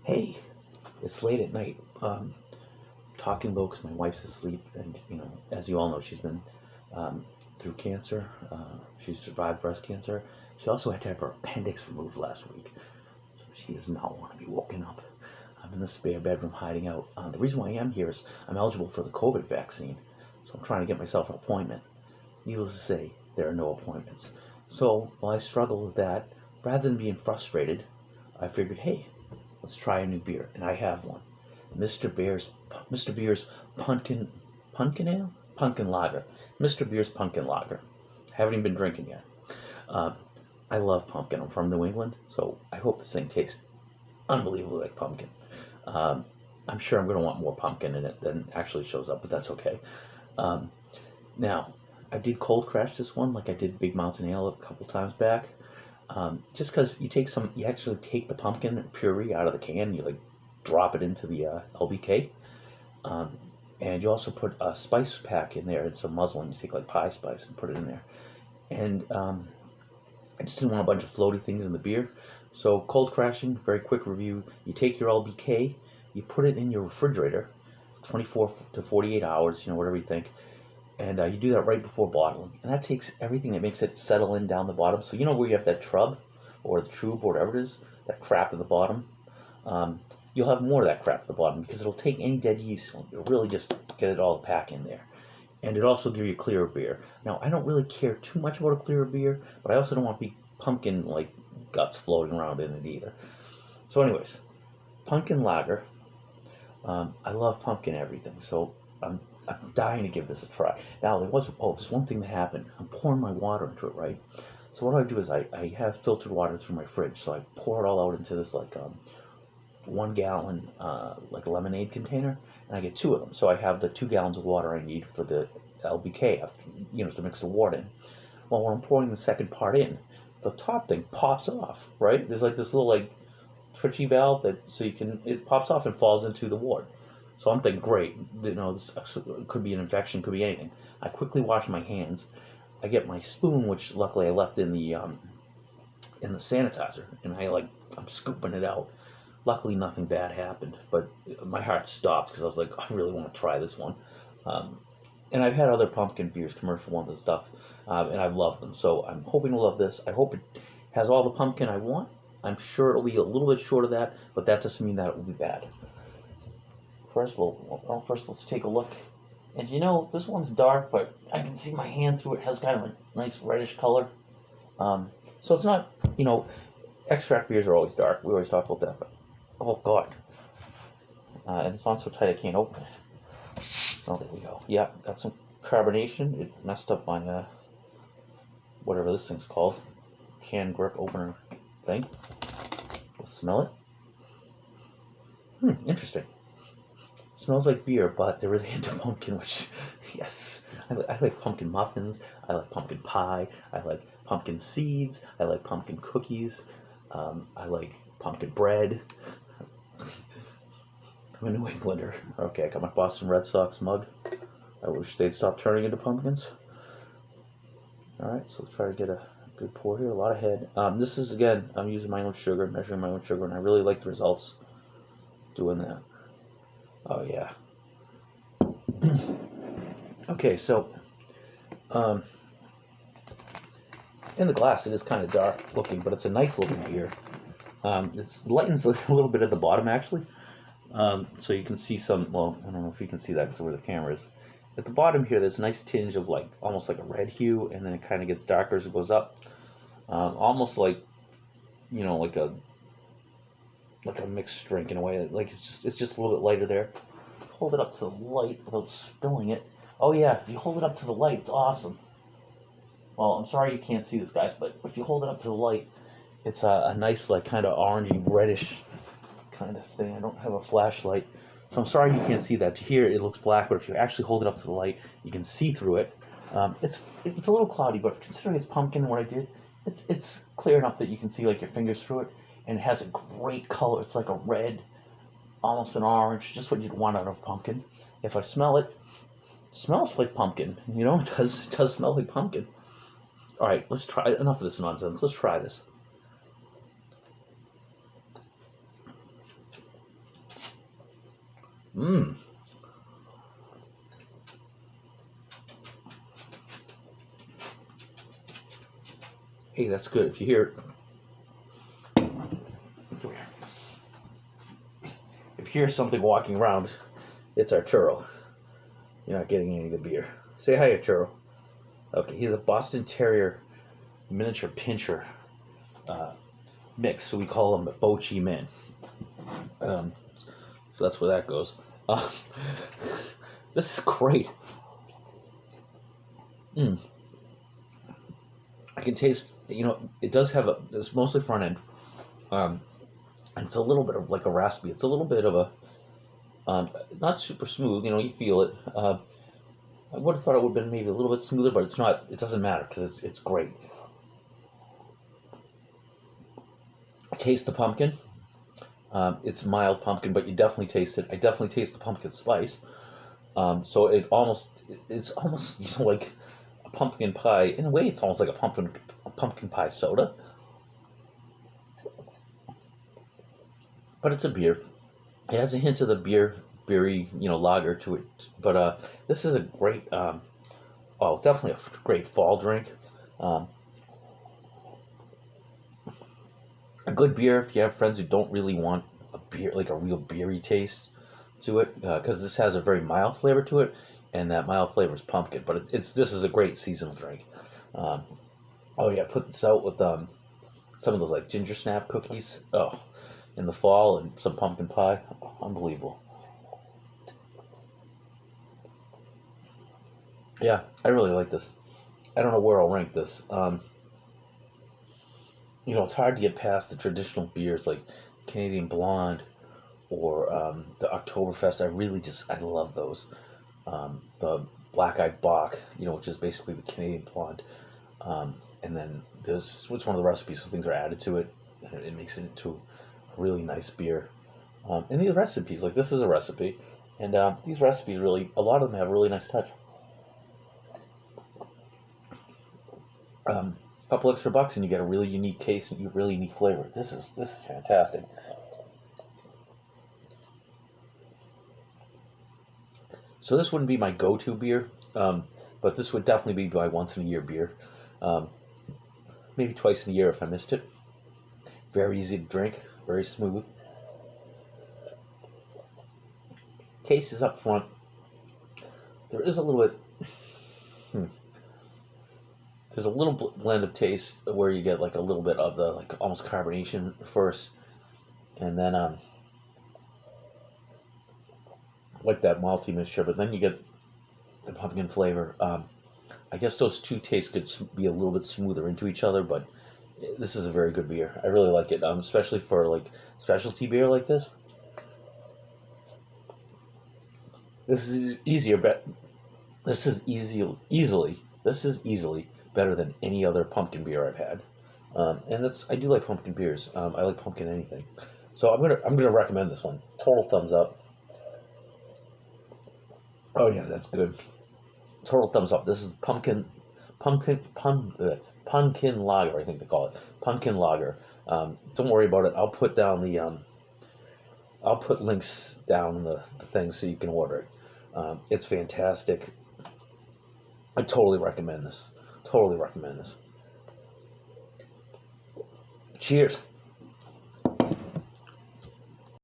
Hey, it's late at night. Talking low because my wife's asleep, and as you all know, she's been um, through cancer. She survived breast cancer. She also had to have her appendix removed last week, so she does not want to be woken up. I'm in the spare bedroom hiding out. The reason why I am here is I'm eligible for the COVID vaccine, so I'm trying to get myself an appointment. Needless to say, there are no appointments. So while I struggle with that, rather than being frustrated, I figured, hey, let's try a new beer, and I have one. Mr. Beer's Punkin Ale, Punkin Lager. Mr. Beer's Punkin Lager. Haven't even been drinking yet. Uh, I love pumpkin. I'm from New England, so I hope this thing tastes unbelievably like pumpkin. Um, I'm sure I'm going to want more pumpkin in it than actually shows up, but that's okay. Um, Now, I did cold crash this one like I did Big Mountain Ale a couple times back. Just because you actually take the pumpkin puree out of the can, you like drop it into the LBK, um, and you also put a spice pack in there and some muslin. You take like pie spice and put it in there. And I just didn't want a bunch of floaty things in the beer. So cold crashing, very quick review. You take your LBK, you put it in your refrigerator, 24 to 48 hours, whatever you think. And you do that right before bottling. And that takes everything that makes it settle in down the bottom. So where you have that trub or the trube or whatever it is, that crap at the bottom, um, you'll have more of that crap at the bottom because it'll take any dead yeast. It'll really just get it all pack in there. And it also gives you a clearer beer. Now, I don't really care too much about a clearer beer, but I also don't want big pumpkin like guts floating around in it either. So anyways, Punkin Lager. I love pumpkin everything, so I'm dying to give this a try. Now, there's one thing that happened. I'm pouring my water into it, right? So what I do is I have filtered water through my fridge, so I pour it all out into this like 1 gallon like lemonade container, and I get two of them. So I have the 2 gallons of water I need for the LBK, to mix the water in. Well, when I'm pouring the second part in, the top thing pops off, right? There's like this little like twitchy valve it pops off and falls into the water. So I'm thinking, great, this could be an infection, could be anything. I quickly wash my hands. I get my spoon, which luckily I left in the sanitizer, and I'm scooping it out. Luckily, nothing bad happened, but my heart stopped because I was like, I really want to try this one. Um, and I've had other pumpkin beers, commercial ones and stuff, and I've loved them. So I'm hoping to love this. I hope it has all the pumpkin I want. I'm sure it'll be a little bit short of that, but that doesn't mean that it will be bad. First, let's take a look. And this one's dark, but I can see my hand through it. It has kind of a nice reddish color. So it's not, extract beers are always dark. We always talk about that. But, oh, God. And it's on so tight I can't open it. Oh, there we go. Yeah, got some carbonation. It messed up my, whatever this thing's called. Can grip opener thing. Let's smell it. Interesting. Smells like beer, but they're really into pumpkin, which, yes, I like pumpkin muffins, I like pumpkin pie, I like pumpkin seeds, I like pumpkin cookies, I like pumpkin bread. I'm a New Englander. Okay, I got my Boston Red Sox mug. I wish they'd stop turning into pumpkins. Alright, so let's try to get a good pour here, a lot of head. This is, again, I'm using my own sugar, measuring my own sugar, and I really like the results doing that. Oh, yeah. Okay, so in the glass it is kind of dark looking, but it's a nice looking beer. It lightens a little bit at the bottom, actually. So you can see some, well, I don't know if you can see that because of where the camera is. At the bottom here, there's a nice tinge of almost like a red hue, and then it kind of gets darker as it goes up. Almost like, like a mixed drink in a way. Like it's just a little bit lighter there. Hold it up to the light without spilling it. Oh yeah, if you hold it up to the light, it's awesome. Well, I'm sorry you can't see this, guys, but if you hold it up to the light, it's a nice like kind of orangey reddish kind of thing. I don't have a flashlight, so I'm sorry you can't see that. To here, it looks black, but if you actually hold it up to the light, you can see through it. It's a little cloudy, but considering it's pumpkin and what I did, it's clear enough that you can see like your fingers through it. And it has a great color. It's like a red, almost an orange, just what you'd want out of pumpkin. If I smell it, it smells like pumpkin. It does smell like pumpkin. All right, let's try. Enough of this nonsense. Let's try this. Mmm. Hey, that's good. If you hear, if you hear something walking around, it's our churro. You're not getting any of the beer. Say hi to churro. Okay, he's a Boston Terrier miniature pinscher mix, so we call him a Bo-Chi Man. Um, so that's where that goes. Uh, this is great. Mm. I can taste, it does have it's mostly front end. Um, and it's a little bit of like a raspy. It's a little bit of a, not super smooth, you feel it. I would have thought it would have been maybe a little bit smoother, but it's not, it doesn't matter because it's great. I taste the pumpkin. It's mild pumpkin, but you definitely taste it. I definitely taste the pumpkin spice. So it's almost like a pumpkin pie. In a way, it's almost like a pumpkin pie soda, but it's a beer. It has a hint of the beery, lager to it. But this is a great, definitely a great fall drink. Um, a good beer if you have friends who don't really want a beer, like a real beery taste to it, because this has a very mild flavor to it, and that mild flavor is pumpkin. But this is a great seasonal drink. Um, oh yeah, put this out with some of those like ginger snap cookies. Oh, in the fall and some pumpkin pie. Oh, unbelievable. Yeah, I really like this. I don't know where I'll rank this. It's hard to get past the traditional beers like Canadian Blonde or the Oktoberfest. I love those. The Black Eyed Bach, which is basically the Canadian Blonde. And then there's which one of the recipes, so things are added to it, and it makes it into a really nice beer. And these recipes, like this is a recipe, and these recipes really, a lot of them have a really nice touch. A couple extra bucks, and you get a really unique taste and a really unique flavor. This is fantastic. So this wouldn't be my go-to beer, but this would definitely be my once in a year beer. Um, Maybe twice in a year if I missed it. Very easy to drink, very smooth. Taste is up front. There is a little bit. Hmm, there's a little blend of taste where you get like a little bit of the like almost carbonation first, and then like that malty mixture. But then you get the pumpkin flavor. I guess those two tastes could be a little bit smoother into each other, but this is a very good beer. I really like it, especially for like specialty beer like this. This is easier, but this is easily better than any other pumpkin beer I've had. And I do like pumpkin beers. I like pumpkin anything. So I'm gonna recommend this one. Total thumbs up. Oh yeah, that's good. Total thumbs up. This is pumpkin lager. I think they call it Punkin Lager. Don't worry about it. I'll put links down in the thing so you can order it. It's fantastic. I totally recommend this. Totally recommend this. Cheers.